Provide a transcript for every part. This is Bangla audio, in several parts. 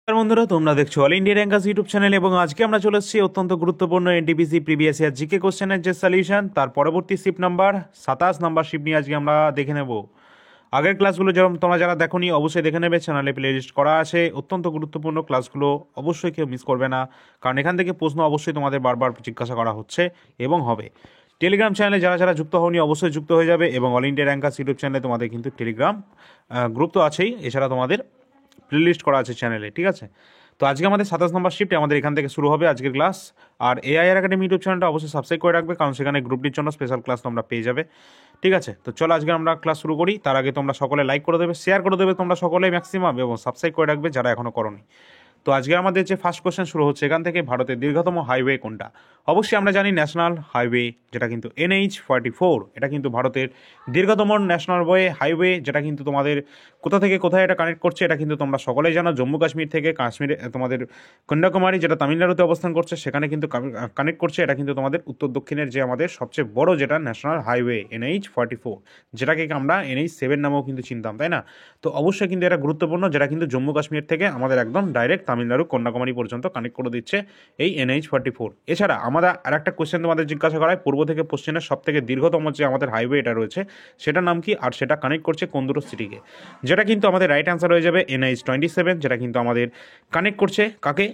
নমস্কার বন্ধুরা, তোমরা দেখছো all India rankers YouTube channel এবং আজকে আমরা চলে এসেছি অত্যন্ত গুরুত্বপূর্ণ এনটিপিসি প্রিভিয়াস ইয়ার জিকে কোশ্চেনের যে সলিউশন তার পরবর্তী শিফট নাম্বার 27 নাম্বার শিফট নিয়ে আজকে আমরা দেখে নেব। আগের ক্লাসগুলো যেরকম তোমরা যারা দেখোনি অবশ্যই দেখে নেবে, চ্যানেলে প্লে লিস্ট করা আছে। অত্যন্ত গুরুত্বপূর্ণ ক্লাসগুলো অবশ্যই কেউ মিস করবে না, কারণ এখান থেকে প্রশ্ন অবশ্যই তোমাদের বারবার জিজ্ঞাসা করা হচ্ছে এবং হবে। টেলিগ্রাম চ্যানেলে যারা যারা যুক্ত হওনি অবশ্যই যুক্ত হয়ে যাবে এবং অল ইন্ডিয়া র্যাঙ্কার্স ইউটিউব চ্যানেলে তোমাদের কিন্তু টেলিগ্রাম গ্রুপ তো আছেই, এছাড়া তোমাদের প্লেলিস্ট করা আছে চ্যানেলে, ঠিক আছে। তো আজকে আমাদের 27 নম্বর শিফটে আমাদের এখান থেকে শুরু হবে আজকের ক্লাস। আর এআইআর একাডেমি ইউটিউব চ্যানেলটা অবশ্যই সাবস্ক্রাইব করে রাখবে, কারণ সেখানে গ্রুপটির জন্য স্পেশাল ক্লাস তোমরা পেয়ে যাবে, ঠিক আছে। তো চলো আজকে আমরা ক্লাস শুরু করি। তার আগে তোমরা সকলে লাইক করে দেবে, শেয়ার করে দেবে তোমরা সকলে ম্যাক্সিমাম, এবং সাবস্ক্রাইব করে রাখবে যারা এখনও করোনি। তো আজকে আমাদের যে ফার্স্ট কোশ্চেন শুরু হচ্ছে এখান থেকে, ভারতের দীর্ঘতম হাইওয়ে কোনটা? অবশ্যই আমরা জানি ন্যাশনাল হাইওয়ে, যেটা কিন্তু NH-44, এটা কিন্তু ভারতের দীর্ঘতম ন্যাশনাল হাইওয়ে, যেটা কিন্তু তোমাদের কোথা থেকে কোথায় এটা কানেক্ট করছে এটা কিন্তু তোমরা সকলেই জানো। জম্মু কাশ্মীর থেকে কাশ্মীরে তোমাদের কন্যাকুমারী, যেটা তামিলনাড়ুতে অবস্থান করছে, সেখানে কিন্তু কানেক্ট করছে। এটা কিন্তু তোমাদের উত্তর দক্ষিণের যে আমাদের সবচেয়ে বড় যেটা ন্যাশনাল হাইওয়ে NH-44, যেটাকে আমরা NH-7 নামেও কিন্তু চিনতাম, তাই না? তো অবশ্যই কিন্তু এটা গুরুত্বপূর্ণ, যেটা কিন্তু জম্মু কাশ্মীর থেকে আমাদের একদম ডাইরেক্ট তামিলনাড়ু কন্যাকুমারী পর্যন্ত কানেক্ট করে দিচ্ছে এই NH-44। এছাড়া আমাদের আর একটা কোশ্চেন তোমাদের জিজ্ঞাসা করা হয়, পূর্ব থেকে পশ্চিমের সব থেকে দীর্ঘতম যে আমাদের হাইওয়ে এটা রয়েছে সেটার নাম কি, আর সেটা কানেক্ট করছে কোন দুটো সিটিকে? যেটা কিন্তু আমাদের রাইট অ্যান্সার হয়ে যাবে NH-27, যেটা কিন্তু আমাদের কানেক্ট করছে কাকে,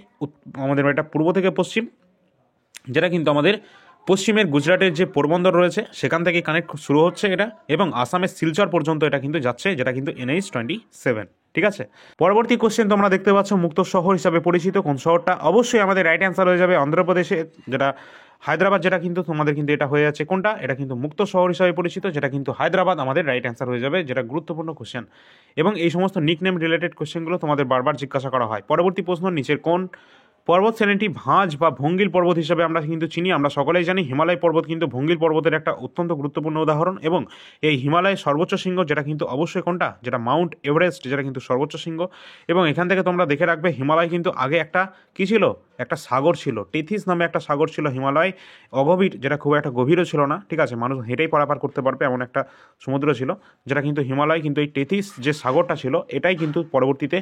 আমাদের এটা পূর্ব থেকে পশ্চিম, যেটা কিন্তু আমাদের পশ্চিমের গুজরাটের যে পোরবন্দর রয়েছে সেখান থেকে কানেক্ট শুরু হচ্ছে এটা, এবং আসামের শিলচর পর্যন্ত এটা কিন্তু যাচ্ছে, যেটা কিন্তু NH-27, ঠিক আছে। পরবর্তী কোশ্চেন তোমরা দেখতে পাচ্ছ, মুক্ত শহর হিসাবে পরিচিত কোন শহরটা? অবশ্যই আমাদের রাইট অ্যান্সার হয়ে যাবে অন্ধ্রপ্রদেশে, যেটা হায়দ্রাবাদ, যেটা কিন্তু তোমাদের কিন্তু এটা হয়ে যাচ্ছে কোনটা, এটা কিন্তু মুক্ত শহর হিসাবে পরিচিত, যেটা কিন্তু হায়দ্রাবাদ আমাদের রাইট অ্যান্সার হয়ে যাবে, যেটা গুরুত্বপূর্ণ কোশ্চেন। এবং এই সমস্ত নিকনেম রিলেটেড কোশ্চেনগুলো তোমাদের বারবার জিজ্ঞাসা করা হয়। পরবর্তী প্রশ্ন, নিচের কোন পর্বত শ্রেণীটি ভাঁজ বা ভঙ্গিল পর্বত হিসেবে আমরা কিন্তু চিনি? আমরা সকলেই জানি হিমালয় পর্বত কিন্তু ভঙ্গিল পর্বতের একটা অত্যন্ত গুরুত্বপূর্ণ উদাহরণ, এবং এই হিমালয়ের সর্বোচ্চ শৃঙ্গ যেটা কিন্তু অবশ্যই কোনটা, যেটা মাউন্ট এভারেস্ট, যেটা কিন্তু সর্বোচ্চ শৃঙ্গ। এবং এখান থেকে তোমরা দেখে রাখবে হিমালয় কিন্তু আগে একটা কী ছিল, একটা সাগর ছিল, টেথিস নামে একটা সাগর ছিল হিমালয়, অগভীর, যেটা খুব একটা গভীরও ছিল না, ঠিক আছে, মানুষ হেঁটেই পারাপার করতে পারবে এমন একটা সমুদ্র ছিল, যেটা কিন্তু হিমালয় কিন্তু এই টেথিস যে সাগরটা ছিল এটাই কিন্তু পরবর্তীতে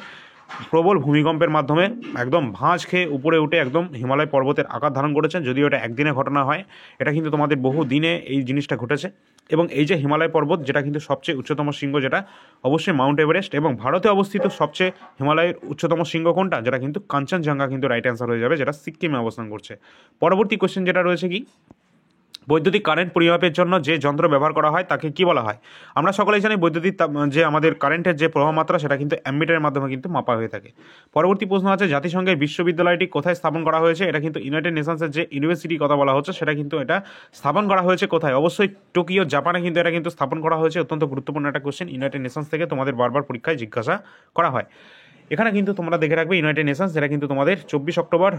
প্রবল ভূমিকম্পের মাধ্যমে একদম ভাঁজ খেয়ে উপরে উঠে একদম হিমালয় পর্বতের আকার ধারণ করেছে। যদিও এটা একদিনে ঘটনা হয়, এটা কিন্তু তোমাদের বহু দিনে এই জিনিসটা ঘটেছে। এবং এই যে হিমালয় পর্বত, যেটা কিন্তু সবচেয়ে উচ্চতম শৃঙ্গ, যেটা অবশ্যই মাউন্ট এভারেস্ট, এবং ভারতে অবস্থিত সবচেয়ে হিমালয়ের উচ্চতম শৃঙ্গ কোনটা, যেটা কিন্তু কাঞ্চনজঙ্ঘা কিন্তু রাইট অ্যান্সার হয়ে যাবে, যেটা সিক্কিমে অবস্থান করছে। পরবর্তী কোশ্চেন যেটা রয়েছে কি, বৈদ্যুতিক কারেন্ট পরিমাপের জন্য যে যন্ত্র ব্যবহার করা হয় তাকে কি বলা হয়? আমরা সকলেই জানি বৈদ্যুতিক যে আমাদের কারেন্টের যে প্রবাহ মাত্রা সেটা কিন্তু অ্যামিটারের মাধ্যমে কিন্তু মাপা হয়ে থাকে। পরবর্তী প্রশ্ন আছে, জাতিসংঘের বিশ্ববিদ্যালয়টি কোথায় স্থাপন করা হয়েছে? এটা কিন্তু ইউনাইটেড নেশনসের যে ইউনিভার্সিটির কথা বলা হচ্ছে সেটা কিন্তু এটা স্থাপন করা হয়েছে কোথায়? অবশ্যই টোকিও, জাপানে কিন্তু এটা কিন্তু স্থাপন করা হয়েছে। অত্যন্ত গুরুত্বপূর্ণ একটা কোশ্চেন, ইউনাইটেড নেশনস থেকে তোমাদের বারবার পরীক্ষায় জিজ্ঞাসা করা হয়। এখানে কিন্তু তোমরা দেখে রাখবে ইউনাইটেড নেশনস, যেটা কিন্তু তোমাদের 24 অক্টোবর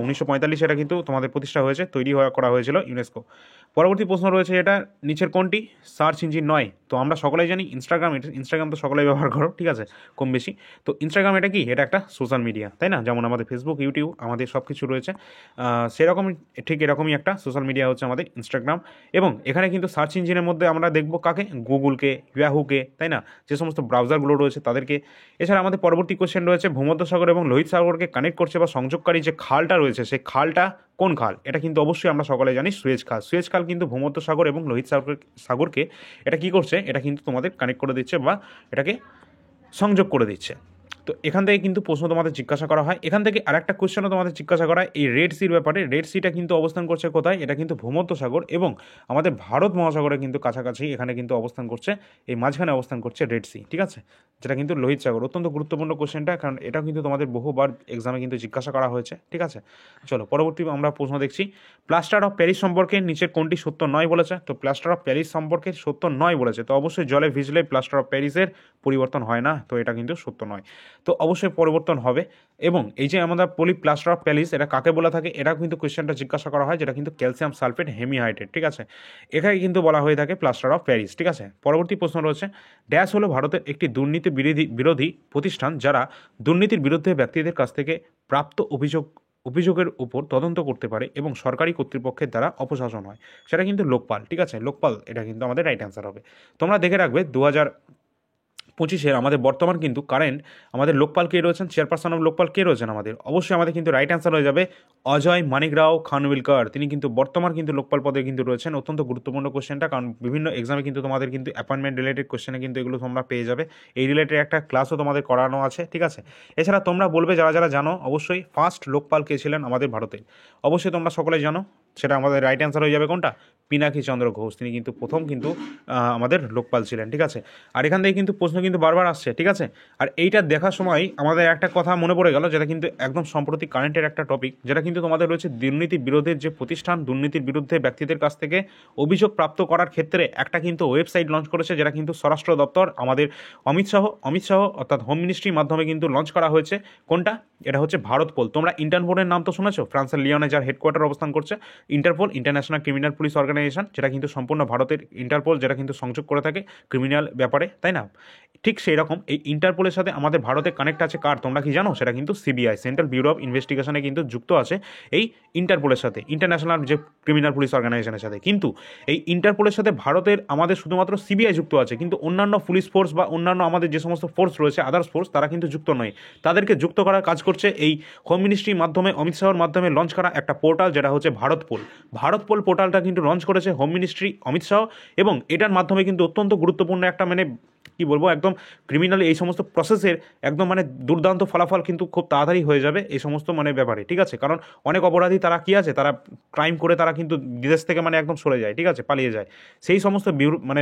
1945 এটা কিন্তু তোমাদের প্রতিষ্ঠা হয়েছে, তৈরি করা হয়েছিল ইউনেস্কো। পরবর্তী প্রশ্ন রয়েছে, এটা নিচের কোনটি সার্চ ইঞ্জিন নয়? তো আমরা সকলেই জানি ইনস্টাগ্রাম, ইনস্টাগ্রাম তো সকলেই ব্যবহার করো, ঠিক আছে, কম বেশি। তো ইনস্টাগ্রাম এটা কি, এটা একটা সোশ্যাল মিডিয়া, তাই না? যেমন আমাদের ফেসবুক, ইউটিউব, আমাদের সব কিছু রয়েছে, সেরকমই ঠিক এরকমই একটা সোশ্যাল মিডিয়া হচ্ছে আমাদের ইনস্টাগ্রাম। এবং এখানে কিন্তু সার্চ ইঞ্জিনের মধ্যে আমরা দেখবো কাকে, গুগলকে, ইয়াহুকে, তাই না, যে সমস্ত ব্রাউজারগুলো রয়েছে তাদেরকে। এছাড়া আমাদের পরবর্তী কোশ্চেন রয়েছে, ভূমধ্যসাগর এবং লোহিত সাগরকে কানেক্ট করছে বা সংযোগকারী যে খালটা রয়েছে সেই খালটা কোন খাল? এটা কিন্তু অবশ্যই আমরা সকলে জানি সুয়েজ খাল। সুয়েজ খাল কিন্তু ভূমধ্যসাগর এবং লোহিত সাগরকে এটা কি করছে, এটা কিন্তু তোমাদের কানেক্ট করে দিচ্ছে বা এটাকে সংযোগ করে দিচ্ছে। তো এখান থেকে কিন্তু প্রশ্ন তোমাদের জিজ্ঞাসা করা হয়। এখান থেকে আরেকটা কোশ্চেনও তোমাদের জিজ্ঞাসা করা হয় এই রেড সির ব্যাপারে। রেড সিটা কিন্তু অবস্থান করছে কোথায়? এটা কিন্তু ভূমধ্যসাগর এবং আমাদের ভারত মহাসাগরের কিন্তু কাছাকাছি এখানে কিন্তু অবস্থান করছে, এই মাঝখানে অবস্থান করছে রেড সি, ঠিক আছে, যেটা কিন্তু লোহিত সাগর। অত্যন্ত গুরুত্বপূর্ণ কোশ্চেনটা, কারণ এটাও কিন্তু তোমাদের বহুবার এক্সামে কিন্তু জিজ্ঞাসা করা হয়েছে, ঠিক আছে। চলো পরবর্তী আমরা প্রশ্ন দেখছি, প্লাস্টার অফ প্যারিস সম্পর্কে নিচের কোনটি সত্য নয় বলেছে? তো প্লাস্টার অফ প্যারিস সম্পর্কে সত্য নয় বলেছে, তো অবশ্যই জলে ভিজলে প্লাস্টার অফ প্যারিসের পরিবর্তন হয় না, তো এটা কিন্তু সত্য নয়। তো অবশ্যই পরিবর্তন হবে। এবং এই যে আমরা বলি প্লাস্টার অফ প্যারিস, এটা কাকে বলা থাকে? এটা কিন্তু কোয়েশ্চেনটা জিজ্ঞাসা করা হয়, যেটা কিন্তু ক্যালসিয়াম সালফেট হেমিহাইড্রেট, ঠিক আছে, এখানে কিন্তু বলা হয়ে থাকে প্লাস্টার অফ প্যারিস, ঠিক আছে। পরবর্তী প্রশ্ন রয়েছে, ড্যাশ হলো ভারতের একটি দুর্নীতি বিরোধী প্রতিষ্ঠান যারা দুর্নীতির বিরুদ্ধে ব্যক্তিদের কাছ থেকে প্রাপ্ত অভিযোগের উপর তদন্ত করতে পারে এবং সরকারি কর্তৃপক্ষের দ্বারা অপশাসন হয়, সেটা কিন্তু লোকপাল, ঠিক আছে, লোকপাল এটা কিন্তু আমাদের রাইট অ্যান্সার হবে। তোমরা দেখে রাখবে পঁচিশের আমাদের বর্তমান কিন্তু কারেন্ট আমাদের লোকপাল কে রয়েছেন, চেয়ারপারসন অফ লোকপাল কে রয়েছেন আমাদের, অবশ্যই আমাদের কিন্তু রাইট অ্যান্সার হয়ে যাবে অজয় মানিকরাও খানবিলকার। তিনি কিন্তু বর্তমান কিন্তু লোকপাল পদে কিন্তু রয়েছেন। অত্যন্ত গুরুত্বপূর্ণ কোশ্চেনটা, কারণ বিভিন্ন এক্সামে কিন্তু তোমাদের কিন্তু অ্যাপয়েন্টমেন্ট রিলেটেড কোশ্চেনে কিন্তু এগুলো তোমরা পেয়ে যাবে। এই রিলেটেড একটা ক্লাসও তোমাদের করানো আছে, ঠিক আছে। এছাড়া তোমরা বলবে যারা যারা জানো অবশ্যই ফার্স্ট লোকপাল কে ছিলেন আমাদের ভারতে, অবশ্যই তোমরা সকলে জানো। সেটা আমাদের রাইট অ্যান্সার হয়ে যাবে কোনটা, পিনাকি চন্দ্র ঘোষ। তিনি কিন্তু প্রথম কিন্তু আমাদের লোকপাল ছিলেন, ঠিক আছে। আর এখান থেকে কিন্তু প্রশ্ন কিন্তু বারবার আসছে, ঠিক আছে। আর এইটা দেখার সময় আমাদের একটা কথা মনে পড়ে গেল, যেটা কিন্তু একদম সম্প্রতি কারেন্টের একটা টপিক, যেটা কিন্তু তোমাদের রয়েছে দুর্নীতি বিরোধের যে প্রতিষ্ঠান, দুর্নীতির বিরুদ্ধে ব্যক্তিদের কাছ থেকে অভিযোগ প্রাপ্ত করার ক্ষেত্রে একটা কিন্তু ওয়েবসাইট লঞ্চ করেছে, যেটা কিন্তু স্বরাষ্ট্র দপ্তর আমাদের অমিত শাহ অর্থাৎ হোম মিনিস্ট্রির মাধ্যমে কিন্তু লঞ্চ করা হয়েছে। কোনটা, এটা হচ্ছে ভারতপোল। তোমরা ইন্টারপোলের নাম তো শুনেছো, ফ্রান্সের লিওনে যার হেডকোয়ার্টার অবস্থান করছে Interpol, international criminal police organisation, যেটা কিন্তু সম্পূর্ণ ভারতের ইন্টারপোল, যেটা কিন্তু সংযোগ করে থাকে ক্রিমিনাল ব্যাপারে, তাই না। ঠিক সেই রকম এই ইন্টারপোলের সাথে আমাদের ভারতে কানেক্ট আছে কার, তোমরা কি জানো, সেটা কিন্তু সিবিআই, সেন্ট্রাল ব্যুরো অফ ইনভেস্টিগেশনে কিন্তু যুক্ত আছে এই ইন্টারপোলের সাথে, ইন্টারন্যাশনাল যে ক্রিমিনাল পুলিশ অর্গানাইজেশনের সাথে। কিন্তু এই ইন্টারপোলের সাথে ভারতের আমাদের শুধুমাত্র সিবিআই যুক্ত আছে, কিন্তু অন্যান্য পুলিশ ফোর্স বা অন্যান্য আমাদের যে সমস্ত ফোর্স রয়েছে, আদার্স ফোর্স, তারা কিন্তু যুক্ত নয়। তাদেরকে যুক্ত করার কাজ করছে এই হোম মিনিস্ট্রির মাধ্যমে, অমিত শাহর মাধ্যমে লঞ্চ করা একটা পোর্টাল, যেটা হচ্ছে ভারতপোল পোর্টালটা কিন্তু লঞ্চ করেছে হোম মিনিস্ট্রি, অমিত শাহ। এবং এটার মাধ্যমে কিন্তু অত্যন্ত গুরুত্বপূর্ণ একটা মানে কি বলবো, একদম ক্রিমিনাল এই সমস্ত প্রসেসের একদম মানে দুর্দান্ত ফলাফল কিন্তু খুব তাড়াতাড়ি হয়ে যাবে এই সমস্ত মানে ব্যাপারে, ঠিক আছে। কারণ অনেক অপরাধী তারা কি আছে, তারা ক্রাইম করে তারা কিন্তু বিদেশ থেকে মানে একদম সরে যায়, ঠিক আছে, পালিয়ে যায়। সেই সমস্ত মানে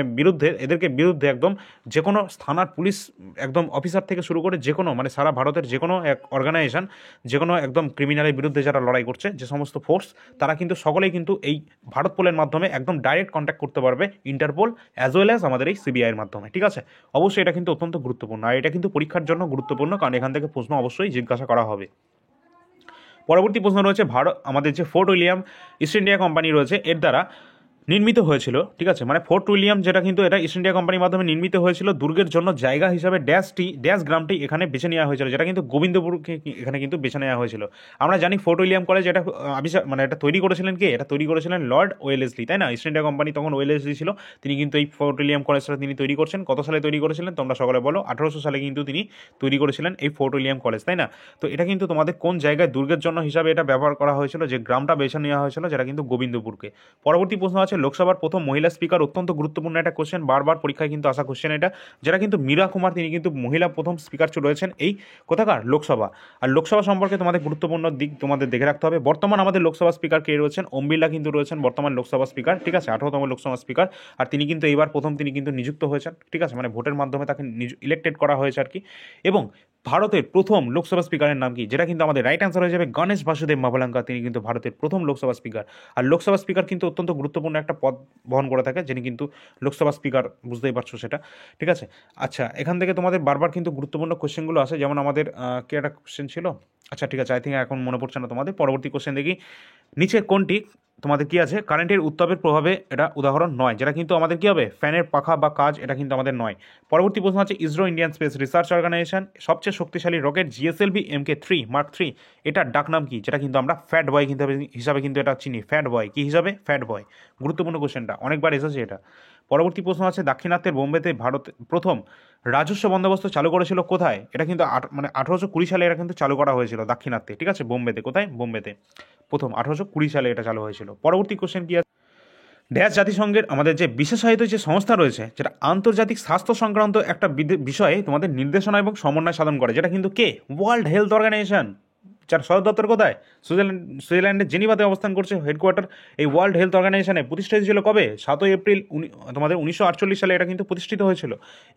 এদেরকে বিরুদ্ধে একদম যে কোনো থানার পুলিশ একদম অফিসার থেকে শুরু করে যে কোনো মানে সারা ভারতের যে কোনো এক অর্গানাইজেশন, যে কোনো একদম ক্রিমিনালের বিরুদ্ধে যারা লড়াই করছে, যে সমস্ত ফোর্স, তারা কিন্তু সকলেই কিন্তু এই ভারতপোলের মাধ্যমে একদম ডাইরেক্ট কন্ট্যাক্ট করতে পারবে ইন্টারপোল অ্যাজ ওয়েল অ্যাজ আমাদের এই সিবিআইয়ের মাধ্যমে, ঠিক আছে। অবশ্যই এটা কিন্তু অত্যন্ত গুরুত্বপূর্ণ, আর এটা কিন্তু পরীক্ষার জন্য গুরুত্বপূর্ণ, কারণ এখান থেকে প্রশ্ন অবশ্যই জিজ্ঞাসা করা হবে। পরবর্তী প্রশ্ন রয়েছে আমাদের যে fort William east India company রয়েছে এর দ্বারা নির্মিত হয়েছিল, ঠিক আছে। মানে ফোর্ট উইলিয়াম যেটা কিন্তু এটা ইস্ট ইন্ডিয়া কোম্পানির মাধ্যমে নির্মিত হয়েছিল, দুর্গের জন্য জায়গা হিসাবে ড্যাশ গ্রামটি এখানে বেছে নেওয়া হয়েছিল, যেটা কিন্তু গোবিন্দপুরকে এখানে কিন্তু বেছে নেওয়া হয়েছিল। আমরা জানি ফোর্ট উইলিয়াম কলেজ এটা মানে এটা তৈরি করেছিলেন কে, এটা তৈরি করেছিলেন লর্ড ওয়েলেসলি, তাই না। ইস্ট ইন্ডিয়া কোম্পানি তখন ওয়েলেসলি ছিল, তিনি কিন্তু এই ফোর্ট উইলিয়াম কলেজটা তিনি তৈরি করছেন। কত সালে তৈরি করেছিলেন তোমরা সকলে বলো, 1800 সালে কিন্তু তিনি তৈরি করেছিলেন এই ফোর্ট উইলিয়াম কলেজ, তাই না। তো এটা কিন্তু তোমাদের কোন জায়গায় দুর্গের জন্য হিসাবে এটা ব্যবহার করা হয়েছিল, যে গ্রামটা বেছে নেওয়া হয়েছিল, যেটা কিন্তু গোবিন্দপুরকে। পরবর্তী প্রশ্ন আছে লোকসভার প্রথম মহিলা স্পিকার, অত্যন্ত গুরুত্বপূর্ণ একটা কোশ্চেন, বারবার পরীক্ষায় কিন্তু আসা কোশ্চেন এটা, যেটা কিন্তু মীরা কুমার, তিনি কিন্তু মহিলা প্রথম স্পিকার রয়েছেন এই কোথাকার লোকসভা। আর লোকসভা সম্পর্কে তোমাদের গুরুত্বপূর্ণ দিক তোমাদের দেখে রাখতে হবে। বর্তমান আমাদের লোকসভা স্পিকার কে রয়েছেন, ওম বিড়লা কিন্তু রয়েছেন বর্তমান লোকসভা স্পিকার, ঠিক আছে, 18তম লোকসভা স্পিকার। আর তিনি কিন্তু এইবার প্রথম তিনি কিন্তু নিযুক্ত হয়েছেন, ঠিক আছে, মানে ভোটের মাধ্যমে তাকে ইলেক্টেড করা হয়েছে আর কি। এবং ভারতের প্রথম লোকসভা স্পিকারের নাম কি, যেটা কিন্তু আমাদের রাইট অ্যান্সার হয়ে যাবে গণেশ বাসুদেব মাভলাঙ্কা, তিনি কিন্তু ভারতের প্রথম লোকসভা স্পিকার। আর লোকসভা স্পিকার কিন্তু অত্যন্ত গুরুত্বপূর্ণ একটা পদ বহন করে থাকে, যিনি কিন্তু লোকসভা স্পিকার, বুঝতেই পারছো সেটা, ঠিক আছে। আচ্ছা, এখান থেকে তোমাদের বারবার কিন্তু গুরুত্বপূর্ণ কোশ্চেনগুলো আসে, যেমন আমাদের কি একটা কোশ্চেন ছিল, আচ্ছা ঠিক আছে, আই থিঙ্ক এখন মনে পড়ছে না তোমাদের। পরবর্তী কোশ্চেন দেখি, নিচে কোনটি তোমাদের কি আছে কারেন্টের উত্তাপের প্রভাবে এটা উদাহরণ নয়, যেটা কিন্তু আমাদের কি হবে ফ্যানের পাখা বা কাজ, এটা কিন্তু আমাদের নয়। পরবর্তী প্রশ্ন আছে ISRO Indian space research organisation সবচেয়ে শক্তিশালী রকেট GSLV Mk3 Mark 3, এটার ডাক নাম কি, যেটা কিন্তু আমরা ফ্যাট বয় কিন্তু হিসাবে কিন্তু এটা চিনি, ফ্যাট বয় কি হিসাবে, ফ্যাট বয়। গুরুত্বপূর্ণ কোশ্চেনটা, অনেকবার এসেছে এটা। পরবর্তী প্রশ্ন আছে দাক্ষিণাত্যের বোম্বেতে ভারত প্রথম রাজস্ব বন্দোবস্ত চালু করেছিল কোথায়, এটা কিন্তু 1820 সালে এটা কিন্তু চালু করা হয়েছিল দাক্ষিণাত্যে, ঠিক আছে, বোম্বেতে। কোথায়, বোম্বেতে প্রথম 1820 সালে এটা চালু হয়েছিল। পরবর্তী কোশ্চেন কি আছে, ড্যাশ জাতিসংঘের আমাদের যে বিশেষায়িত যে সংস্থা রয়েছে, যেটা আন্তর্জাতিক স্বাস্থ্য সংক্রান্ত একটা বিষয়ে তোমাদের নির্দেশনা এবং সমন্বয় সাধন করে, যেটা কিন্তু কে, ওয়ার্ল্ড হেলথ অর্গানাইজেশন, যার সদর দপ্তর কোথায়, সুইজারল্যান্ডের জেনিভাতে অবস্থান করছে হেডকোয়ার্টার। এই ওয়ার্ল্ড হেলথ অর্গানাইজেশনে প্রতিষ্ঠিত ছিল কবে, 7 এপ্রিল তোমাদের 1948 সালে এটা কিন্তু প্রতিষ্ঠিত হয়েছিল।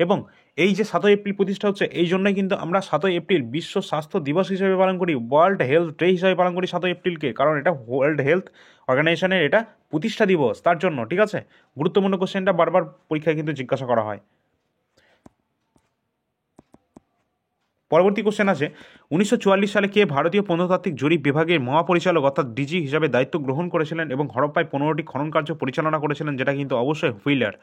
এবং এই যে 7 এপ্রিল প্রতিষ্ঠা হচ্ছে, এই জন্যই কিন্তু আমরা 7 এপ্রিল বিশ্ব স্বাস্থ্য দিবস হিসেবে পালন করি, ওয়ার্ল্ড হেলথ ডে হিসেবে পালন করি 7 এপ্রিলকে, কারণ এটা ওয়ার্ল্ড হেলথ অর্গানাইজেশনের এটা প্রতিষ্ঠা দিবস, তার জন্য, ঠিক আছে। গুরুত্বপূর্ণ কোশ্চেনটা বারবার পরীক্ষায় কিন্তু জিজ্ঞাসা করা হয়। পরবর্তী কোশ্চেন আছে 1944 সালে কে ভারতীয় প্রত্নতাত্ত্বিক জরিপ বিভাগের মহাপরিচালক অর্থাৎ ডিজি হিসাবে দায়িত্ব গ্রহণ করেছিলেন এবং হরপ্পায় 15টি খনন কার্য পরিচালনা করেছিলেন, যেটা কিন্তু অবশ্যই হুইলার,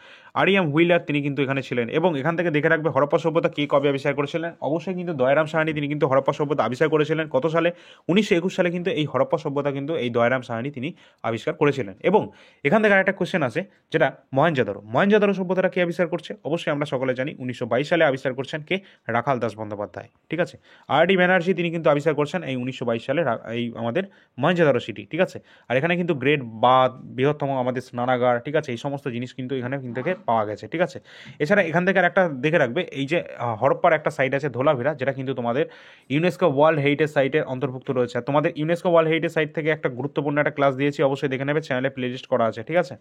আরিয়াম হুইলার তিনি কিন্তু এখানে ছিলেন। এবং এখান থেকে দেখে রাখবে হরপ্পা সভ্যতা কে কবে আবিষ্কার করেছিলেন, অবশ্যই কিন্তু দয়ারাম সাহানি তিনি কিন্তু হরপ্পা সভ্যতা আবিষ্কার করেছিলেন কত সালে, 1921 সালে কিন্তু এই হরপ্পা সভ্যতা কিন্তু এই দয়ারাম সাহানি তিনি আবিষ্কার করেছিলেন। এবং এখান থেকে আরেকটা কোশ্চেন আছে যেটা মহেঞ্জোদারো সভ্যতাটা কে আবিষ্কার করছে, অবশ্যই আমরা সকলে জানি 1922 সালে আবিষ্কার করছেন কে, রাখাল দাস বন্দ্যোপাধ্যায়। ঠিক আছে, আর.ডি. ব্যানার্জি তিনি কিন্তু আবিষ্কার করছেন এই 1922 সালে এই আমাদের মহেঞ্জোদারো সিটি। ঠিক আছে, আর এখানে কিন্তু গ্রেট বাঁধ, বৃহত্তম আমাদের স্নানাগার, ঠিক আছে, এই সমস্ত জিনিস কিন্তু এখানে থেকে পাওয়া গেছে। ঠিক আছে, এছাড়া এখান থেকে আর একটা দেখে রাখবে এই যে হরপ্পার একটা সাইট আছে ধোলাভিরা, যেটা কিন্তু তোমাদের ইউনেস্কো ওয়ার্ল্ড হেরিটেজ সাইটের অন্তর্ভুক্ত রয়েছে। আর তোমাদের ইউনেস্কো ওয়ার্ল্ড হেরিটেজ সাইট থেকে একটা গুরুত্বপূর্ণ একটা ক্লাস দিয়েছি, অবশ্যই দেখে নেবে, চ্যানেলে প্লেলিস্ট করা আছে। ঠিক আছে,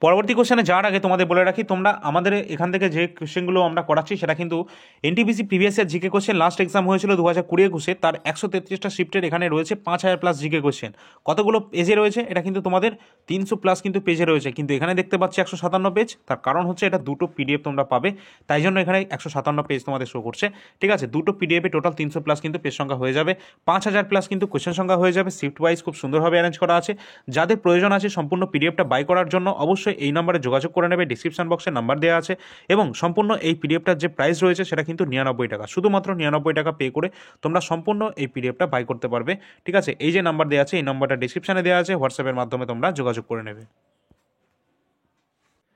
পরবর্তী কোশ্চেনে যাওয়ার আগে তোমাদের বলে রাখি, তোমরা আমাদের এখান থেকে যে কোশ্চেনগুলো আমরা করাচ্ছি সেটা কিন্তু NTPC previous year GK question last exam হয়েছিল 2020-21, তার 133টা শিফটের এখানে রয়েছে 5000 প্লাস জিকে কোশ্চেন। কতগুলো পেজে রয়েছে, এটা কিন্তু তোমাদের 300 প্লাস কিন্তু পেজে রয়েছে, কিন্তু এখানে দেখতে পাচ্ছি 157 পেজ। তার কারণ হচ্ছে এটা দুটো পিডিএফ তোমরা পাবে, তাই জন্য এখানে 157 পেজ তোমাদের শো করছে। ঠিক আছে, দুটো পিডিএফে টোটাল 300 প্লাস কিন্তু পেজ সংখ্যা হয়ে যাবে, 5000 প্লাস কিন্তু কোশ্চেন সংখ্যা হয়ে যাবে। শিফট ওয়াইজ খুব সুন্দরভাবে অ্যারেঞ্জ করা আছে। যাদের প্রয়োজন আছে সম্পূর্ণ পিডিএফটা বাই করার জন্য অবশ্যই এই নাম্বারে যোগাযোগ করে নেবে, ডিসক্রিপশন বক্সে নাম্বার দেওয়া আছে। এবং সম্পূর্ণ এই পিডিএফটার যে প্রাইস রয়েছে সেটা কিন্তু 99 টাকা, শুধুমাত্র 99 টাকা পে করে তোমরা সম্পূর্ণ এই পিডিএফটা বাই করতে পারবে। ঠিক আছে, এই যে নাম্বার দেওয়া আছে এই নাম্বারটা ডিসক্রিপশনে দেওয়া আছে, হোয়াটসঅ্যাপের মাধ্যমে তোমরা যোগাযোগ করে নেবে।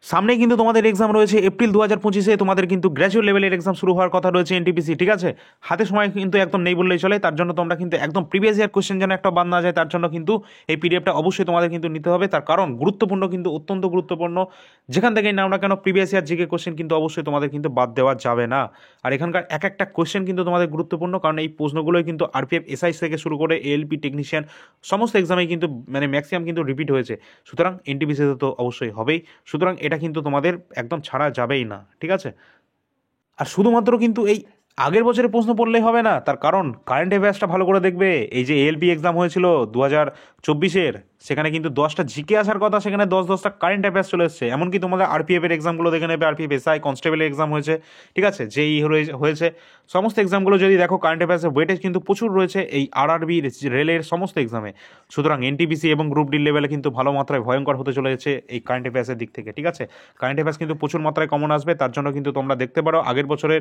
সামনেই কিন্তু তোমাদের এক্সাম রয়েছে এপ্রিল 2025-এ, তোমাদের কিন্তু গ্র্যাজুয়েট লেভেলের এক্সাম শুরু হওয়ার কথা রয়েছে এনটিপিসি। ঠিক আছে, হাতে সময় কিন্তু একদম নেই বললেই চলে, তার জন্য তোমরা কিন্তু একদম প্রিভিয়াস ইয়ার কোশ্চেন যেন একটা বাদ না যায়, তার জন্য কিন্তু এই পিডিএফটা অবশ্যই তোমাদের কিন্তু নিতে হবে। তার কারণ গুরুত্বপূর্ণ, কিন্তু অত্যন্ত গুরুত্বপূর্ণ, যেখান থেকেই নাও না কেন প্রিভিয়াস ইয়ার জিকে কোশ্চেন কিন্তু অবশ্যই তোমাদের কিন্তু বাদ দেওয়া যাবে না। আর এখানকার এক একটা কোশ্চেন কিন্তু তোমাদের গুরুত্বপূর্ণ, কারণ এই প্রশ্নগুলোই কিন্তু আরপিএফ এসআই থেকে শুরু করে এএলপি টেকনিশিয়ান সমস্ত এক্সামেই কিন্তু মানে ম্যাক্সিমাম কিন্তু রিপিট হয়েছে, সুতরাং এনটিপিসিতে তো অবশ্যই হবেই, সুতরাং এটা কিন্তু তোমাদের একদম ছাড়া যাবেই না। ঠিক আছে, আর শুধুমাত্র কিন্তু এই আগের বছরের প্রশ্ন পড়লেই হবে না, তার কারণ কারেন্ট অ্যাফেয়ার্সটা ভালো করে দেখবে। এই যে এএলপি এক্সাম হয়েছিল 2024-এর, সেখানে কিন্তু 10টা জিকে আসার কথা, সেখানে 10টা কারেন্ট অ্যাফেয়ার্স চলে এসেছে। এমনকি তোমাদের আরপিএফ এর এক্সামগুলো দেখে নেবে, আরপিএফ এসআই কনস্টেবলের এক্সাম হয়েছে, ঠিক আছে, যেই হয়েছে, সমস্ত এক্সামগুলো যদি দেখো কারেন্ট অ্যাফেয়ার্সের ওয়েটেজ কিন্তু প্রচুর রয়েছে এই আরআরবি রেলের সমস্ত এক্সামে। সুতরাং এনটিপিসি এবং গ্রুপ ডি লেভেলে কিন্তু ভালো মাত্রায় ভয়ঙ্কর হতে চলেছে এই কারেন্ট অ্যাফেয়ার্সের দিক থেকে। ঠিক আছে, কারেন্ট অ্যাফেয়ার্স কিন্তু প্রচুর মাত্রায় কমন আসবে, তার জন্য কিন্তু তোমরা দেখতে পারো আগের বছরের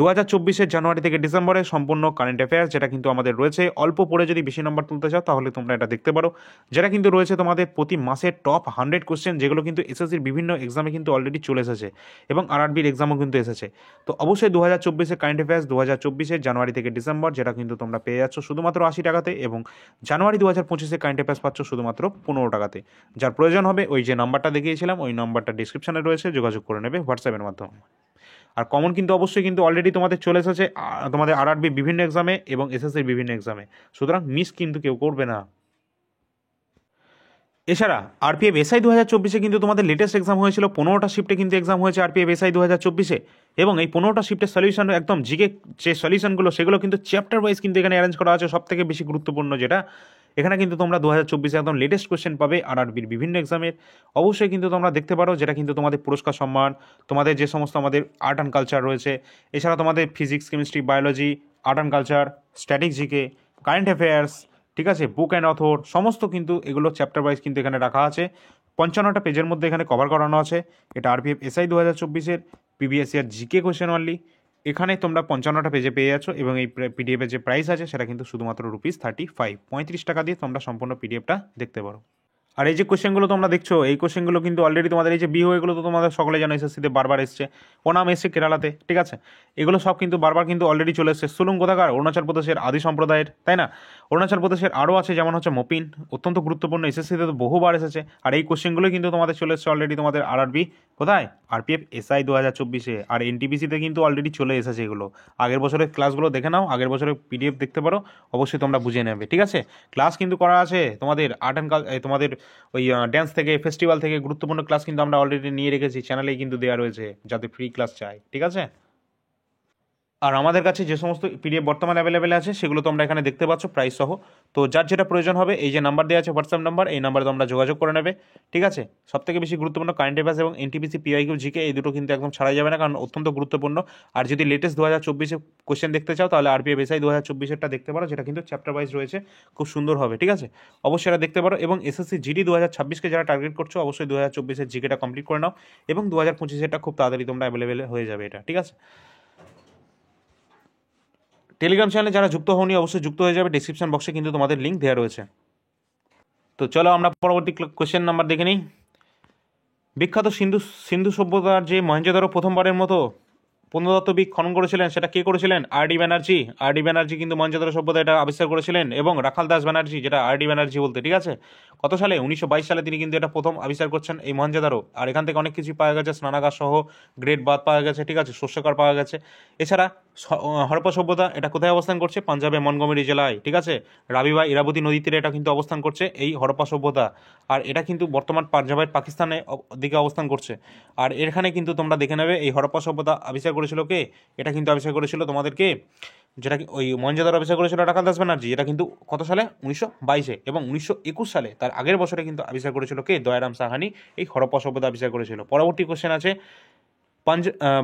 2024-এর জানুয়ারি থেকে ডিসেম্বরে সম্পূর্ণ কারেন্ট অ্যাফেয়ার্স, যেটা কিন্তু আমাদের রয়েছে। অল্প পড়ে যদি বেশি নম্বর তুলতে চাও তাহলে তোমরা এটা দেখতে পারো, যেটা কিন্তু রয়েছে তোমাদের প্রতি মাসের টপ 100 কোশ্চেন, যেগুলো কিন্তু এসএসসির বিভিন্ন এক্সামে কিন্তু অলরেডি চলে এসেছে এবং আরআরবির এক্সামও কিন্তু এসেছে। তো অবশ্যই 2024-এর কারেন্ট অ্যাফেয়ার্স 2024-এর জানুয়ারি থেকে ডিসেম্বর, যেটা কিন্তু তোমরা পেয়ে যাচ্ছ শুধুমাত্র 80 টাকাতে, এবং জানুয়ারি 2025-এর কারেন্ট অ্যাফেয়ার্স পাচ্ছ শুধুমাত্র 15 টাকাতে। যার প্রয়োজন হবে ওই যে নাম্বারটা দেখিয়েছিলাম, ওই নাম্বারটা ডিসক্রিপশনে রয়েছে, যোগাযোগ করে নেবে হোয়াটসঅ্যাপের মাধ্যমে। আর কমন কিন্তু অবশ্যই কিন্তু অলরেডি তোমাদের চলে এসেছে তোমাদের আরআরবি বিভিন্ন এক্সামে এবং এসএসসির বিভিন্ন এক্সামে, সুতরাং মিস কিন্তু কেউ করবে না। এছাড়া আরপিএফ এসআই 2024-এ কিন্তু তোমাদের লেটেস্ট এক্সাম হয়েছিল, 15টা শিফটে কিন্তু এক্সাম হয়েছে আরপিএফ এসআই 2024-এ, এবং এই 15টা শিফটের সলিউশন একদম জিকে যে সলিউশনগুলো সেগুলো কিন্তু চ্যাপ্টার ওয়াইজ কিন্তু এখানে অ্যারেঞ্জ করা আছে। সব থেকে বেশি গুরুত্বপূর্ণ যেটা, এখানে কিন্তু তোমরা 2024-এ একদম লেটেস্ট কোয়েশ্চেন পাবে আরআরবির বিভিন্ন এক্সামের, অবশ্যই কিন্তু তোমরা দেখতে পারো, যেটা কিন্তু তোমাদের পুরস্কার সম্মান, তোমাদের যে সমস্ত আমাদের আর্ট অ্যান্ড কালচার রয়েছে, এছাড়া তোমাদের physics, chemistry, biology, art and culture, static GK, current affairs, ঠিক আছে, বুক অ্যান্ড অথর, সমস্ত কিন্তু এগুলো চ্যাপ্টার ওয়াইজ কিন্তু এখানে রাখা আছে। 55টা পেজের মধ্যে এখানে কভার করানো আছে। এটা আরপিএফ এসআই 2024-এর previous year GK question only, এখানে তোমরা 55টা পেজে পেয়ে যাচ্ছ, এবং এই পিডিএফের যে প্রাইস আছে সেটা কিন্তু শুধুমাত্র ₹35, 35 টাকা দিয়ে তোমরা সম্পূর্ণ পিডিএফটা দেখতে পারো। আর এই যে কোশ্চেনগুলো তোমরা দেখছো, এই কোশ্চেনগুলো কিন্তু অলরেডি তোমাদের এই যে বিও, এগুলো তো তোমাদের সকলে জানো এসএসসিতে বারবার এসছে, ওনাম এসছে কেরালাতে, ঠিক আছে, এগুলো সব কিন্তু বারবার কিন্তু অলরেডি চলে এসছে। সুলুং কোথাকার, অরুণাচল প্রদেশের আদি সম্প্রদায়ের, তাই না, অরুণাচল প্রদেশের আরও আছে, যেমন হচ্ছে মপিন, অত্যন্ত গুরুত্বপূর্ণ, এসএসসিতে তো বহুবার এসেছে। আর এই কোশ্চেনগুলো কিন্তু তোমাদের চলে এসছে অলরেডি তোমাদের আরআরবি কোথায়, আরপিএফ এসআই 2024-এ, আর এনটিপিসিতে কিন্তু অলরেডি চলে এসেছে এগুলো। আগের বছরের ক্লাসগুলো দেখে নাও, আগের বছরের পিডিএফ দেখতে পারো, অবশ্যই তোমরা বুঝে নেবে, ঠিক আছে। ক্লাস কিন্তু করা আছে তোমাদের আর্ট অ্যান্ড তোমাদের ওই ড্যান্স থেকে, ফেস্টিভ্যাল থেকে গুরুত্বপূর্ণ ক্লাস কিন্তু আমরা অলরেডি নিয়ে রেখেছি, চ্যানেলেই কিন্তু দেওয়া রয়েছে, যাতে ফ্রি ক্লাস চাই, ঠিক আছে। আর আমাদের কাছে যে সমস্ত পিডিএফ বর্তমানে অ্যাভেলেবেল আছে সেগুলো তোমরা এখানে দেখতে পাচ্ছ প্রাইস সহ। তো যার যেটা প্রয়োজন হবে এই যে নাম্বার দেওয়া আছে হোয়াটসঅ্যাপ নাম্বার, এই নাম্বারে তোমরা যোগাযোগ করে নেবে, ঠিক আছে। সবথেকে বেশি গুরুত্বপূর্ণ কারেন্ট অ্যাফেয়ার্স এবং এনটিপিসি পিআইকিউ জিকে, এই দুটো কিন্তু একদম ছাড়া যাবে না, কারণ অত্যন্ত গুরুত্বপূর্ণ। আর যদি লেটেস্ট 2024 কোশ্চেন দেখতে চাও তাহলে আরপিএফ এসআই 2024-এরটা দেখতে পারো, যেটা কিন্তু চ্যাপ্টার ওয়াইজ রয়েছে, খুব সুন্দর হবে, ঠিক আছে। অবশ্যই এটা দেখতে পারো। এবং এসএসসি জিডি 2026-কে যারা টার্গেট করছো অবশ্যই 2024-এর জিকেটা কমপ্লিট করে নাও, এবং 2025-এরটা খুব তাড়াতাড়ি তোমরা অ্যাভেলেবেল হয়ে যাবে এটা, ঠিক আছে। টেলিগ্রাম চ্যানেলে যারা যুক্ত হওনি অবশ্যই যুক্ত হয়ে যাবে, ডিসক্রিপশন বক্সে কিন্তু তোমাদের লিঙ্ক দেওয়া রয়েছে। তো চলো আমরা পরবর্তী কোশ্চেন নাম্বার দেখে নিই। বিখ্যাত সিন্ধু সিন্ধু সভ্যতার যে মহেঞ্জোদারো প্রথমবারের মতো প্রত্নতত্ত্ববিদ খনন করেছিলেন সেটা কে করেছিলেন? আর ডি ব্যানার্জি। আর ডি ব্যানার্জি কিন্তু মহেঞ্জোদারো সভ্যতা এটা আবিষ্কার করেছিলেন, এবং রাখাল দাস ব্যানার্জি, যেটা আর ডি ব্যানার্জি বলতে, ঠিক আছে। কত সালে? 1922 সালে তিনি কিন্তু এটা প্রথম আবিষ্কার করছেন এই মহেঞ্জোদারো। আর এখান থেকে অনেক কিছু পাওয়া গেছে, স্নানাগার সহ গ্রেট বাথ পাওয়া গেছে, ঠিক আছে, শস্যকার পাওয়া গেছে। এছাড়া হরপ্পা সভ্যতা এটা কোথায় অবস্থান করছে? পাঞ্জাবে মনগোমেরি জেলায়, ঠিক আছে। রাবি বা ইরাবতী নদীর তীরে এটা কিন্তু অবস্থান করছে এই হরপ্পা সভ্যতা। আর এটা কিন্তু বর্তমান পাঞ্জাবের পাকিস্তানে দিকে অবস্থান করছে। আর এখানে কিন্তু তোমরা দেখে নেবে এই হরপ্পা সভ্যতা আবিষ্কার করেছিল কে? এটা কিন্তু আবিষ্কার করেছিল তোমাদেরকে, যেটা ওই মহেঞ্জোদারো আবিষ্কার করেছিল রাখাল দাস ব্যানার্জি। এটা কিন্তু কত সালে? 1922-এ। এবং 1921 সালে, তার আগের বছরে কিন্তু আবিষ্কার করেছিল কে? দয়ারাম সাহানি এই হরপ্পা সভ্যতা আবিষ্কার করেছিল। পরবর্তী কোশ্চেন আছে,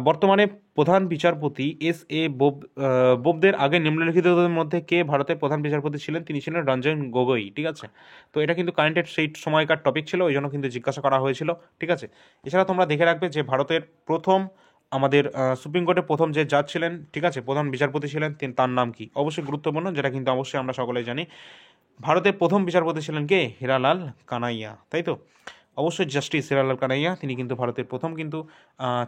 বর্তমানে প্রধান বিচারপতি বোবদের আগে নিম্নলিখিতদের মধ্যে কে ভারতের প্রধান বিচারপতি ছিলেন? তিনি ছিলেন রঞ্জন গগৈ, ঠিক আছে। তো এটা কিন্তু কারেন্টের সেই সময়কার টপিক ছিল, ওই জন্য কিন্তু জিজ্ঞাসা করা হয়েছিল, ঠিক আছে। এছাড়া তোমরা দেখে রাখবে যে ভারতের প্রথম আমাদের সুপ্রিম কোর্টের প্রথম যে জাজ ছিলেন, ঠিক আছে, প্রধান বিচারপতি ছিলেন, তার নাম কি? অবশ্যই গুরুত্বপূর্ণ, যেটা কিন্তু অবশ্যই আমরা সকলেই জানি। ভারতের প্রথম বিচারপতি ছিলেন কে? হীরালাল কানাইয়া, তাই তো। অবশ্যই জাস্টিস হীরালাল কানাইয়া, তিনি কিন্তু ভারতের প্রথম কিন্তু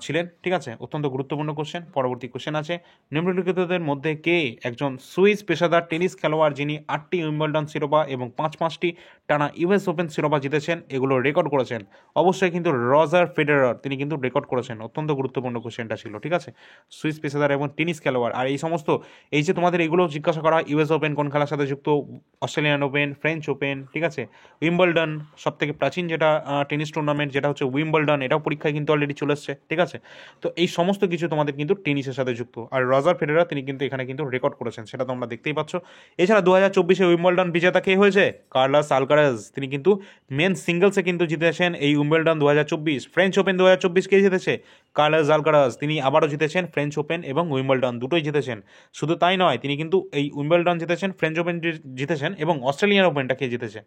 ছিলেন, ঠিক আছে। অত্যন্ত গুরুত্বপূর্ণ কোশ্চেন। পরবর্তী কোশ্চেন আছে, নিম্নলিখিতদের মধ্যে কে একজন সুইস পেশাদার টেনিস খেলোয়াড় যিনি 8টি উইম্বলডন শিরোপা এবং 5টি টানা ইউএস ওপেন শিরোপা জিতেছেন, এগুলো রেকর্ড করেছেন? অবশ্যই কিন্তু রজার ফেডারার, তিনি কিন্তু রেকর্ড করেছেন। অত্যন্ত গুরুত্বপূর্ণ কোশ্চেনটা ছিল, ঠিক আছে। সুইস পেশাদার এবং টেনিস খেলোয়াড়। আর এই সমস্ত এই যে তোমাদের এগুলো জিজ্ঞাসা করা, ইউএস ওপেন কোন খেলার সাথে যুক্ত, অস্ট্রেলিয়ান ওপেন, ফ্রেঞ্চ ওপেন, ঠিক আছে, উইম্বলডন, সব থেকে প্রাচীন যেটা টেনিস টুর্নামেন্ট যেটা হচ্ছে উইম্বলডন, এটাও পরীক্ষায় কিন্তু অলরেডি চলে এসছে, ঠিক আছে। তো এই সমস্ত কিছু তোমাদের কিন্তু টেনিসের সাথে যুক্ত। আর রজার ফেডারার তিনি কিন্তু এখানে কিন্তু রেকর্ড করেছেন, সেটা তোমরা দেখতেই পাচ্ছ। এছাড়া 2024-এ উইম্বলডন বিজেতা কে হয়েছে? কার্লোস আলকারাজ, তিনি কিন্তু মেন সিঙ্গলসে কিন্তু জিতেছেন এই উইম্বলডন 2024। ফ্রেঞ্চ ওপেন 2024 কে জিতেছে? কার্লোস আলকারাজ, তিনি আবারও জিতেছেন ফ্রেঞ্চ ওপেন এবং উইম্বলডন দুটোই জিতেছেন। শুধু তাই নয়, তিনি কিন্তু এই উইম্বলডন জিতেছেন, ফ্রেঞ্চ ওপেন জিতেছেন, এবং অস্ট্রেলিয়ান ওপেনটা কে জিতেছে?